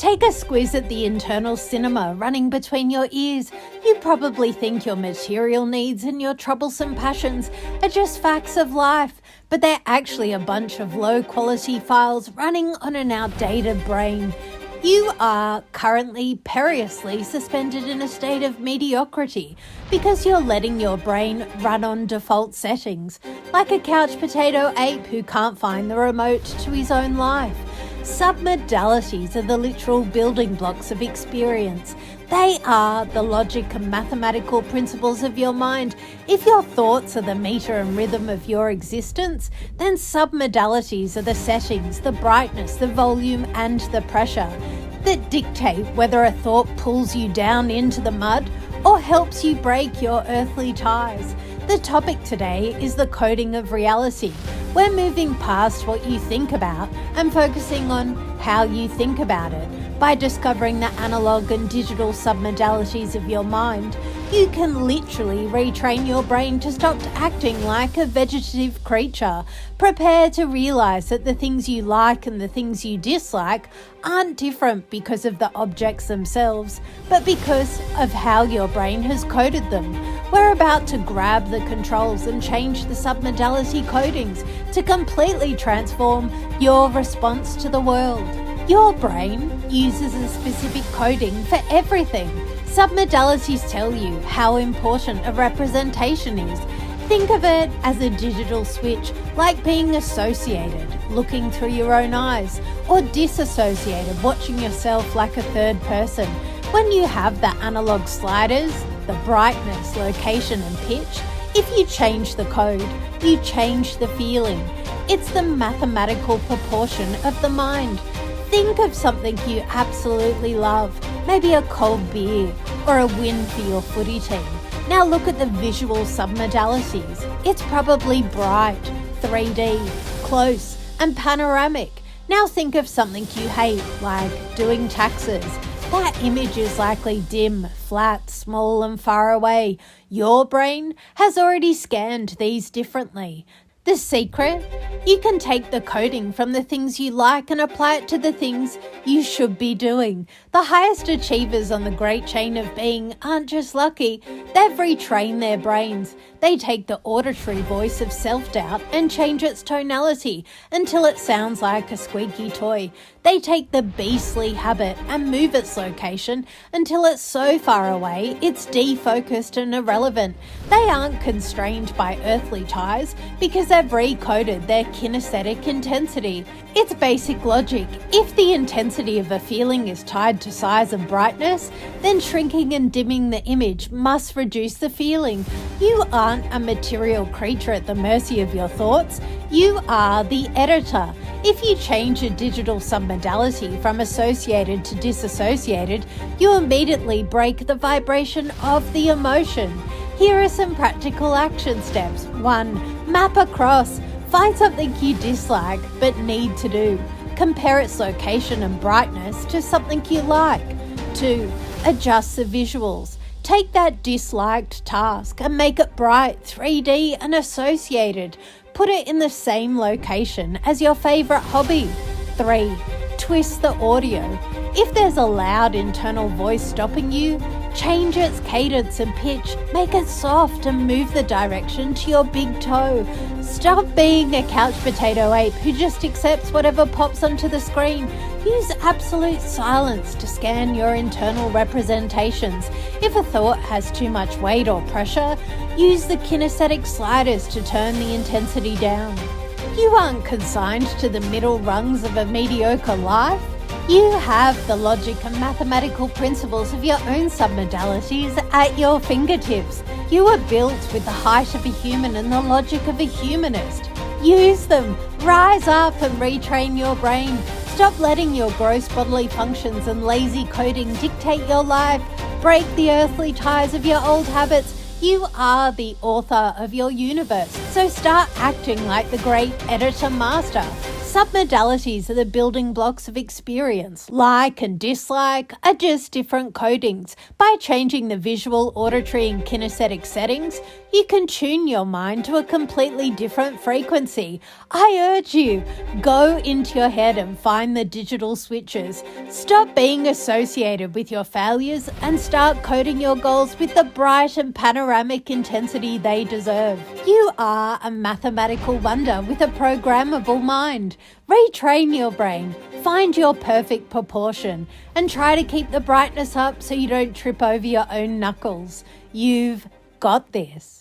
Take a squiz at the internal cinema running between your ears. You probably think your material needs and your troublesome passions are just facts of life, but they're actually a bunch of low-quality files running on an outdated brain. You are currently perilously suspended in a state of mediocrity because you're letting your brain run on default settings, like a couch potato ape who can't find the remote to his own life. Submodalities are the literal building blocks of experience. They are the logic and mathematical principles of your mind. If your thoughts are the meter and rhythm of your existence, then submodalities are the settings, the brightness, the volume, and the pressure that dictate whether a thought pulls you down into the mud or helps you break your earthly ties. The topic today is the coding of reality. We're moving past what you think about and focusing on how you think about it. By discovering the analog and digital submodalities of your mind, you can literally retrain your brain to stop acting like a vegetative creature. Prepare to realize that the things you like and the things you dislike aren't different because of the objects themselves, but because of how your brain has coded them. We're about to grab the controls and change the submodality codings to completely transform your response to the world. Your brain uses a specific coding for everything. Submodalities tell you how important a representation is. Think of it as a digital switch, like being associated, looking through your own eyes, or disassociated, watching yourself like a third person. When you have the analog sliders, the brightness, location, and pitch, if you change the code, you change the feeling. It's the mathematical proportion of the mind. Think of something you absolutely love, maybe a cold beer or a win for your footy team. Now look at the visual submodalities. It's probably bright, 3D, close, and panoramic. Now think of something you hate, like doing taxes. That image is likely dim, flat, small, and far away. Your brain has already scanned these differently. The secret? You can take the coding from the things you like and apply it to the things you should be doing. The highest achievers on the great chain of being aren't just lucky, they've retrained their brains. They take the auditory voice of self-doubt and change its tonality until it sounds like a squeaky toy. They take the beastly habit and move its location until it's so far away it's defocused and irrelevant. They aren't constrained by earthly ties because they've recoded their kinesthetic intensity. It's basic logic. If the intensity of a feeling is tied to size and brightness, then shrinking and dimming the image must reduce the feeling. You aren't a material creature at the mercy of your thoughts. You are the editor. If you change a digital submodality from associated to disassociated, you immediately break the vibration of the emotion. Here are some practical action steps. 1. Map across. Find something you dislike but need to do. Compare its location and brightness to something you like. 2. Adjust the visuals. Take that disliked task and make it bright, 3D, and associated. Put it in the same location as your favorite hobby. 3. Twist the audio. If there's a loud internal voice stopping you, change its cadence and pitch. Make it soft and move the direction to your big toe. Stop being a couch potato ape who just accepts whatever pops onto the screen. Use absolute silence to scan your internal representations. If a thought has too much weight or pressure, use the kinesthetic sliders to turn the intensity down. You aren't consigned to the middle rungs of a mediocre life. You have the logic and mathematical principles of your own submodalities at your fingertips. You were built with the height of a human and the logic of a humanist. Use them. Rise up and retrain your brain. Stop letting your gross bodily functions and lazy coding dictate your life. Break the earthly ties of your old habits. You are the author of your universe, so start acting like the great editor master. Submodalities are the building blocks of experience. Like and dislike are just different codings. By changing the visual, auditory, and kinesthetic settings, you can tune your mind to a completely different frequency. I urge you, go into your head and find the digital switches. Stop being associated with your failures and start coding your goals with the bright and panoramic intensity they deserve. You are a mathematical wonder with a programmable mind. Retrain your brain, find your perfect proportion, and try to keep the brightness up so you don't trip over your own knuckles. You've got this.